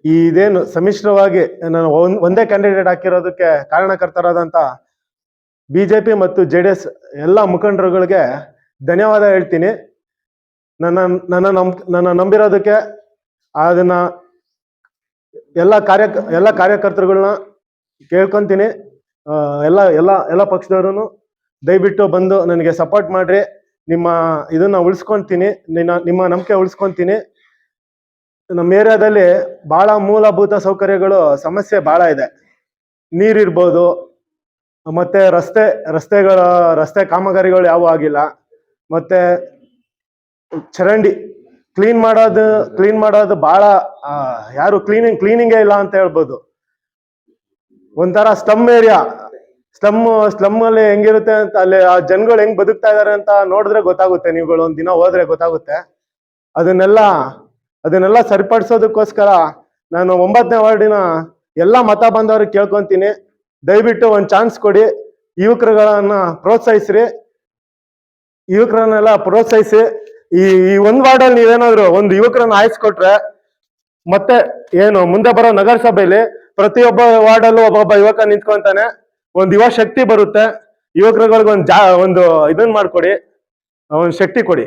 ಇದೇನು ಸಮ್ಮಿಶ್ರವಾಗಿ ನಾನು ಒಂದೇ ಕ್ಯಾಂಡಿಡೇಟ್ ಹಾಕಿರೋದಕ್ಕೆ ಕಾರಣಕರ್ತರಾದಂಥ ಬಿಜೆಪಿ ಮತ್ತು JDS ಎಲ್ಲ ಮುಖಂಡರುಗಳಿಗೆ ಧನ್ಯವಾದ ಹೇಳ್ತೀನಿ. ನನ್ನ ನಂಬಿರೋದಕ್ಕೆ ಅದನ್ನ ಎಲ್ಲ ಕಾರ್ಯಕರ್ತರುಗಳನ್ನ ಕೇಳ್ಕೊಂತೀನಿ. ಎಲ್ಲ ಎಲ್ಲ ಎಲ್ಲ ಪಕ್ಷದವರು ದಯವಿಟ್ಟು ಬಂದು ನನಗೆ ಸಪೋರ್ಟ್ ಮಾಡ್ರಿ. ಇದನ್ನ ಉಳಿಸ್ಕೊಂತೀನಿ, ನಿಮ್ಮ ನಂಬಿಕೆ ಉಳಿಸ್ಕೊಂತೀನಿ. ನಮ್ಮ ಏರಿಯಾದಲ್ಲಿ ಬಹಳ ಮೂಲಭೂತ ಸೌಕರ್ಯಗಳು ಸಮಸ್ಯೆ ಬಹಳ ಇದೆ. ನೀರಿರ್ಬೋದು, ಮತ್ತೆ ರಸ್ತೆ ಕಾಮಗಾರಿಗಳು ಯಾವ ಆಗಿಲ್ಲ, ಮತ್ತೆ ಚರಂಡಿ ಕ್ಲೀನ್ ಮಾಡೋದು ಬಹಳ ಯಾರು ಕ್ಲೀನಿಂಗೇ ಇಲ್ಲ ಅಂತ ಹೇಳ್ಬೋದು. ಒಂಥರ ಸ್ಲಮ್ ಏರಿಯಾ, ಸ್ಲಮ್ ಅಲ್ಲಿ ಹೆಂಗಿರುತ್ತೆ ಅಂತ, ಅಲ್ಲಿ ಆ ಜನಗಳು ಹೆಂಗ್ ಬದುಕ್ತಾ ಇದಾರೆ ಅಂತ ನೋಡಿದ್ರೆ ಗೊತ್ತಾಗುತ್ತೆ. ನೀವುಗಳು ಒಂದಿನ ಹೋದ್ರೆ ಗೊತ್ತಾಗುತ್ತೆ. ಅದನ್ನೆಲ್ಲ ಸರಿಪಡಿಸೋದಕ್ಕೋಸ್ಕರ ನಾನು 9ನೇ ವಾರ್ಡಿನ ಎಲ್ಲ ಮತ ಬಂದವ್ರಿಗೆ ಕೇಳ್ಕೊಂತೀನಿ, ದಯವಿಟ್ಟು ಒಂದು ಚಾನ್ಸ್ ಕೊಡಿ. ಯುವಕರುಗಳನ್ನೆಲ್ಲ ಪ್ರೋತ್ಸಾಹಿಸಿ. ಈ ಒಂದು ವಾರ್ಡಲ್ಲಿ ನೀವೇನಾದ್ರು ಒಂದು ಯುವಕರನ್ನ ಆಯ್ಸ್ಕೊಟ್ರೆ, ಮತ್ತೆ ಏನು ಮುಂದೆ ಬರೋ ನಗರಸಭೆಯಲ್ಲಿ ಪ್ರತಿಯೊಬ್ಬ ವಾರ್ಡಲ್ಲೂ ಒಬ್ಬೊಬ್ಬ ಯುವಕ ನಿಂತ್ಕೊಂತಾನೆ. ಒಂದು ಯುವ ಶಕ್ತಿ ಬರುತ್ತೆ. ಯುವಕರುಗಳಿಗೆ ಒಂದು ಇದನ್ನ ಮಾಡ್ಕೊಡಿ, ಒಂದು ಶಕ್ತಿ ಕೊಡಿ.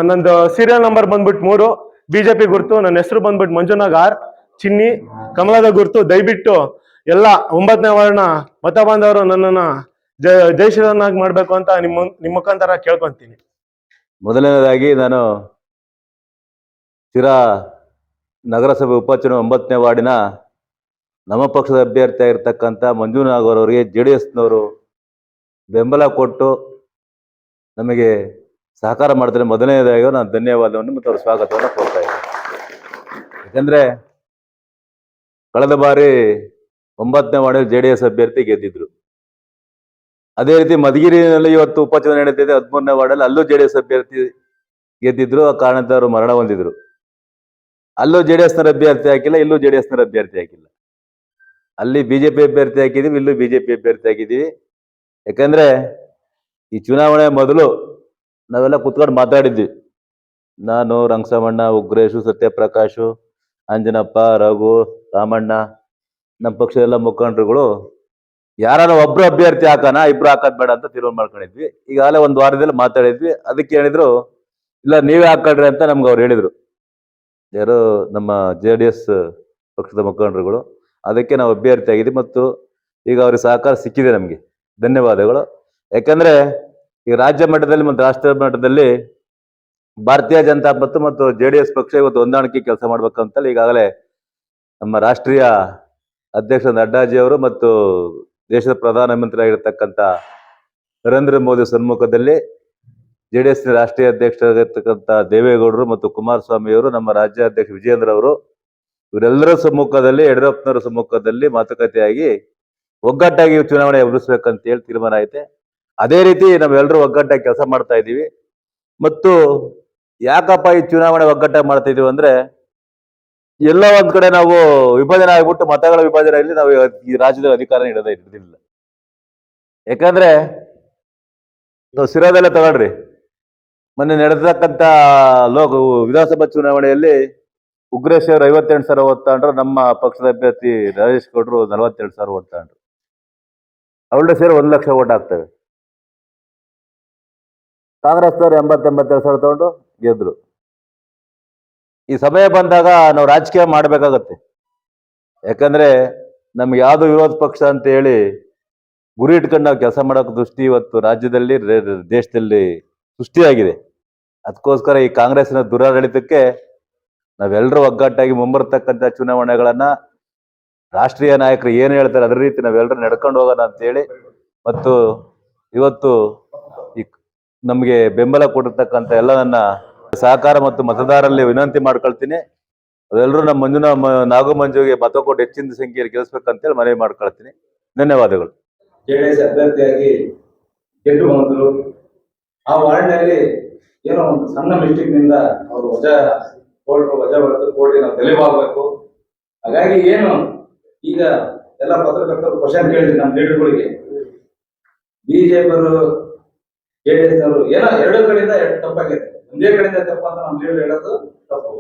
ನಂದು ಸೀರಿಯಲ್ ನಂಬರ್ ಬಂದ್ಬಿಟ್ಟು 3, ಬಿಜೆಪಿ ಗುರ್ತು. ನನ್ನ ಹೆಸರು ಬಂದ್ಬಿಟ್ಟು ಮಂಜುನಾಥ್ ಆರ್, ಚಿನ್ನಿ, ಕಮಲದ ಗುರ್ತು. ದಯವಿಟ್ಟು ಎಲ್ಲ 9ನೇ ವಾರ್ಡ್ನ ಮತ ಬಾಂಧವರು ನನ್ನನ್ನ ಜಯಶೀಲನಾಗಿ ಮಾಡ್ಬೇಕು ಅಂತ ನಿಮ್ಮ ಮುಖಾಂತರ ಕೇಳ್ಕೊಂತೀನಿ. ಮೊದಲನೇದಾಗಿ ನಾನು ಶಿರಾ ನಗರಸಭೆ ಉಪಚುನಾವಣೆ 9ನೇ ವಾರ್ಡಿನ ನಮ್ಮ ಪಕ್ಷದ ಅಭ್ಯರ್ಥಿ ಆಗಿರ್ತಕ್ಕಂಥ ಮಂಜುನಾಥ್ ಅವರಿಗೆ JDSನವರು ಬೆಂಬಲ ಕೊಟ್ಟು ನಮಗೆ ಸಹಕಾರ ಮಾಡ್ತಾರೆ. ಮೊದಲನೇದಾಗಿ ನಾನು ಧನ್ಯವಾದವನ್ನು ಮತ್ತು ಅವರ ಸ್ವಾಗತವನ್ನು ಕೋರ್ತಾ ಇದ್ದೀನಿ. ಯಾಕಂದರೆ ಕಳೆದ ಬಾರಿ 9ನೇ ವಾರ್ಡಲ್ಲಿ JDS ಅಭ್ಯರ್ಥಿ ಗೆದ್ದಿದ್ರು. ಅದೇ ರೀತಿ ಮಧುಗಿರಿನಲ್ಲಿ ಇವತ್ತು ಉಪಚುನಾವಣೆ ನಡೀತಿದೆ 13ನೇ ವಾರ್ಡಲ್ಲಿ, ಅಲ್ಲೂ JDS ಅಭ್ಯರ್ಥಿ ಗೆದ್ದಿದ್ರು. ಆ ಕಾರಣದಿಂದ ಅವರು ಮರಣ ಹೊಂದಿದ್ರು. ಅಲ್ಲೂ JDSನರ ಅಭ್ಯರ್ಥಿ ಹಾಕಿಲ್ಲ, ಇಲ್ಲೂ JDSನರ ಅಭ್ಯರ್ಥಿ ಹಾಕಿಲ್ಲ. ಅಲ್ಲಿ ಬಿಜೆಪಿ ಅಭ್ಯರ್ಥಿ ಹಾಕಿದೀವಿ, ಇಲ್ಲೂ ಬಿಜೆಪಿ ಅಭ್ಯರ್ಥಿ ಹಾಕಿದ್ದೀವಿ. ಯಾಕಂದ್ರೆ ಈ ಚುನಾವಣೆ ಮೊದಲು ನಾವೆಲ್ಲ ಕುತ್ಕೊಂಡು ಮಾತಾಡಿದ್ವಿ. ನಾನು, ರಂಗಸಮಣ್ಣ, ಉಗ್ರೇಶು, ಸತ್ಯಪ್ರಕಾಶು, ಅಂಜನಪ್ಪ, ರಘು, ರಾಮಣ್ಣ, ನಮ್ಮ ಪಕ್ಷದ ಎಲ್ಲ ಮುಖಂಡರುಗಳು ಯಾರು ಒಬ್ರು ಅಭ್ಯರ್ಥಿ ಹಾಕೋಣ, ಇಬ್ರು ಹಾಕೋದ್ ಬೇಡ ಅಂತ ತೀರ್ಮಾನ ಮಾಡ್ಕೊಂಡಿದ್ವಿ. ಈಗಾಗಲೇ ಒಂದು ವಾರದಲ್ಲಿ ಮಾತಾಡಿದ್ವಿ. ಅದಕ್ಕೆ ಹೇಳಿದ್ರು, ಇಲ್ಲ ನೀವೇ ಹಾಕೊಳ್ರಿ ಅಂತ ನಮ್ಗೆ ಅವ್ರು ಹೇಳಿದ್ರು, ಯಾರು ನಮ್ಮ JDS ಪಕ್ಷದ ಮುಖಂಡರುಗಳು. ಅದಕ್ಕೆ ನಾವು ಅಭ್ಯರ್ಥಿ ಆಗಿದ್ವಿ ಮತ್ತು ಈಗ ಅವ್ರಿಗೆ ಸಹಕಾರ ಸಿಕ್ಕಿದೆ. ನಮಗೆ ಧನ್ಯವಾದಗಳು. ಯಾಕಂದ್ರೆ ಈ ರಾಜ್ಯ ಮಟ್ಟದಲ್ಲಿ ಮತ್ತು ರಾಷ್ಟ್ರೀಯ ಮಟ್ಟದಲ್ಲಿ ಭಾರತೀಯ ಜನತಾ ಮತ್ತು JDS ಪಕ್ಷ ಇವತ್ತು ಹೊಂದಾಣಿಕೆ ಕೆಲಸ ಮಾಡ್ಬೇಕಂತಲ್ಲಿ ಈಗಾಗಲೇ ನಮ್ಮ ರಾಷ್ಟ್ರೀಯ ಅಧ್ಯಕ್ಷ ನಡ್ಡಾಜಿ ಅವರು ಮತ್ತು ದೇಶದ ಪ್ರಧಾನಮಂತ್ರಿ ಆಗಿರ್ತಕ್ಕಂಥ ನರೇಂದ್ರ ಮೋದಿ ಸಮ್ಮುಖದಲ್ಲಿ JDSನ ರಾಷ್ಟ್ರೀಯ ಅಧ್ಯಕ್ಷರಾಗಿರ್ತಕ್ಕಂಥ ದೇವೇಗೌಡರು ಮತ್ತು ಕುಮಾರಸ್ವಾಮಿ ಅವರು, ನಮ್ಮ ರಾಜ್ಯಾಧ್ಯಕ್ಷ ವಿಜೇಂದ್ರ ಅವರು, ಇವರೆಲ್ಲರ ಸಮ್ಮುಖದಲ್ಲಿ, ಯಡಿಯೂರಪ್ಪನವರ ಸಮ್ಮುಖದಲ್ಲಿ ಮಾತುಕತೆಯಾಗಿ ಒಗ್ಗಟ್ಟಾಗಿ ಚುನಾವಣೆ ಎದುರಿಸ್ಬೇಕಂತ ಹೇಳಿ ತೀರ್ಮಾನ ಐತೆ. ಅದೇ ರೀತಿ ನಾವೆಲ್ಲರೂ ಒಗ್ಗಟ್ಟಾಗಿ ಕೆಲಸ ಮಾಡ್ತಾ ಇದ್ದೀವಿ. ಮತ್ತು ಯಾಕಪ್ಪ ಈ ಚುನಾವಣೆ ಒಗ್ಗಟ್ಟಾಗಿ ಮಾಡ್ತಾ ಇದೀವಿ ಅಂದ್ರೆ, ಎಲ್ಲ ಒಂದ್ ಕಡೆ ನಾವು ವಿಭಜನೆ ಆಗ್ಬಿಟ್ಟು ಮತಗಳ ವಿಭಜನೆಯಲ್ಲಿ ನಾವು ಈ ರಾಜ್ಯದ ಅಧಿಕಾರ ಇರೋದಿಲ್ಲ. ಯಾಕಂದ್ರೆ ನಾವು ಸಿರಾದಲ್ಲೇ ತಗೊಳ್ರಿ, ಮೊನ್ನೆ ನಡೆದತಕ್ಕಂಥ ವಿಧಾನಸಭಾ ಚುನಾವಣೆಯಲ್ಲಿ ಉಗ್ರೇಶ್ ಅವರು 58,000 ಓಟ್ ತಗೊಂಡ್ರು. ನಮ್ಮ ಪಕ್ಷದ ಅಭ್ಯರ್ಥಿ ರಾಜೇಶ್ ಗೌಡ್ರು 42,000 ಓಟ್ ತಗೊಂಡ್ರು. ಅವಳೇ ಸೇರಿ 1 ಲಕ್ಷ ಓಟ್ ಆಗ್ತವೆ. ಕಾಂಗ್ರೆಸ್ನವ್ರು 80,000 ತಗೊಂಡು ಗೆದ್ರು. ಈ ಸಮಯ ಬಂದಾಗ ನಾವು ರಾಜಕೀಯ ಮಾಡ್ಬೇಕಾಗತ್ತೆ. ಯಾಕಂದ್ರೆ ನಮ್ಗೆ ಯಾವ್ದು ವಿರೋಧ ಪಕ್ಷ ಅಂತ ಹೇಳಿ ಗುರಿ ಇಟ್ಕೊಂಡು ನಾವು ಕೆಲಸ ಮಾಡೋಕೆ ದೃಷ್ಟಿ ಇವತ್ತು ರಾಜ್ಯದಲ್ಲಿ, ದೇಶದಲ್ಲಿ ಸೃಷ್ಟಿಯಾಗಿದೆ. ಅದಕ್ಕೋಸ್ಕರ ಈ ಕಾಂಗ್ರೆಸ್ನ ದುರಾಡಳಿತಕ್ಕೆ ನಾವೆಲ್ಲರೂ ಒಗ್ಗಟ್ಟಾಗಿ ಮುಂಬರ್ತಕ್ಕಂಥ ಚುನಾವಣೆಗಳನ್ನ ರಾಷ್ಟ್ರೀಯ ನಾಯಕರು ಏನು ಹೇಳ್ತಾರೆ ಅದ್ರ ರೀತಿ ನಾವೆಲ್ಲರೂ ನಡ್ಕೊಂಡು ಹೋಗೋಣ ಅಂತೇಳಿ, ಮತ್ತು ಇವತ್ತು ಈ ನಮಗೆ ಬೆಂಬಲ ಕೊಟ್ಟಿರ್ತಕ್ಕಂಥ ಎಲ್ಲ ನನ್ನ ಸಹಕಾರ ಮತ್ತು ಮತದಾರರಲ್ಲಿ ವಿನಂತಿ ಮಾಡ್ಕೊಳ್ತೀನಿ. ಅವೆಲ್ಲರೂ ನಮ್ಮ ನಾಗಮಂಜುಗೆ ಮತ ಕೊಟ್ಟು ಹೆಚ್ಚಿನ ಸಂಖ್ಯೆಯಲ್ಲಿ ಗೆಲ್ಲಿಸ್ಬೇಕಂತೇಳಿ ಮನವಿ ಮಾಡ್ಕೊಳ್ತೀನಿ. ಧನ್ಯವಾದಗಳು. JDS ಅಭ್ಯರ್ಥಿಯಾಗಿ ಗೆದ್ದು ಬಂದರು. ಆ ವಾರ್ಡ್ನಲ್ಲಿ ಏನೋ ಒಂದು ಸಣ್ಣ ಮಿಸ್ಟೇಕ್ ನಿಂದ ಅವರು ವಜಾ ಬರೆದು ಕೋರ್ಟಿನ ತಲೆಬಾಗಬೇಕು. ಹಾಗಾಗಿ ಏನು ಈಗ ಎಲ್ಲ ಪತ್ರಕರ್ತರು ಕ್ವಶನ್ ಕೇಳಿದ್ರು ನಮ್ಮ ಲೀಡರ್ಗಳಿಗೆ, ಬಿಜೆಪಿಯವರು JDSನವರು ಏನೋ ಎರಡು ಕಡೆಯಿಂದ ತಪ್ಪಾಗಿದೆ, ಒಂದೇ ಕಡೆಯಿಂದ ತಪ್ಪು ಅಂತ ನಮ್ಮ ಲೀಡರ್ ಹೇಳೋದು ತಪ್ಪು.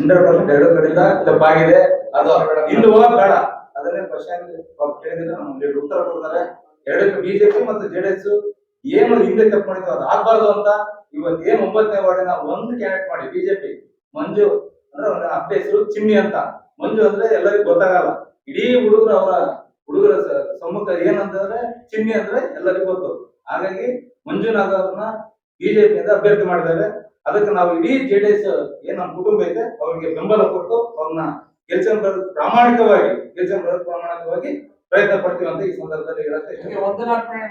100% ಎರಡು ಕಡೆಯಿಂದ ತಪ್ಪಾಗಿದೆ. ಅದು ಹಿಂದೆ ಹೋಗೋದು ಬೇಡ. ಅದನ್ನೇ ಕ್ವಶನ್ ಕೇಳಿದ್ರೆ ನಮ್ಗೆ ಉತ್ತರ ಕೊಡ್ತಾರೆ. ಎರಡಕ್ಕೆ ಬಿಜೆಪಿ ಮತ್ತು ಜೆಡಿಎಸ್ ಏನು ಹಿಂದೆ ತಪ್ಪು ಮಾಡಿದ್ರು ಅದು ಆಗ್ಬಾರ್ದು ಅಂತ ಇವತ್ತು ಏನು 9ನೇ ವಾರ್ಡಿನ ಒಂದು ಕ್ಯಾಂಡಿಡೇಟ್ ಮಾಡಿ ಬಿಜೆಪಿ ಮಂಜು ಅಂದ್ರೆ ಅವನ ಅಪ್ಪ ಹೆಸರು ಚಿನ್ನಿ ಅಂತ. ಮಂಜು ಅಂದ್ರೆ ಎಲ್ಲರಿಗೂ ಗೊತ್ತಾಗಲ್ಲ. ಇಡೀ ಹುಡುಗರ ಸಮ್ಮುಖ ಏನಂತಂದ್ರೆ ಚಿನ್ನಿ ಅಂದ್ರೆ ಎಲ್ಲರಿಗೂ ಗೊತ್ತು. ಹಾಗಾಗಿ ಮಂಜುನಾಥ್ ಅವ್ರನ್ನ ಬಿಜೆಪಿಯಿಂದ ಅಭ್ಯರ್ಥಿ ಮಾಡಿದ್ದಾರೆ. ಅದಕ್ಕೆ ನಾವು ಇಡೀ ಜೆಡಿಎಸ್ ಏನ್ ನಮ್ಮ ಕುಟುಂಬ ಇದೆ ಅವ್ರಿಗೆ ಬೆಂಬಲ ಕೊಟ್ಟು ಅವ್ರನ್ನ ಪ್ರಾಮಾಣಿಕವಾಗಿ ಪ್ರಯತ್ನ ಪಡ್ತೀವಿ ಅಂತ ಈ ಸಂದರ್ಭದಲ್ಲಿ ಹೇಳಕ್ಕೆ ಇಷ್ಟಪಡ್ತೀನಿ.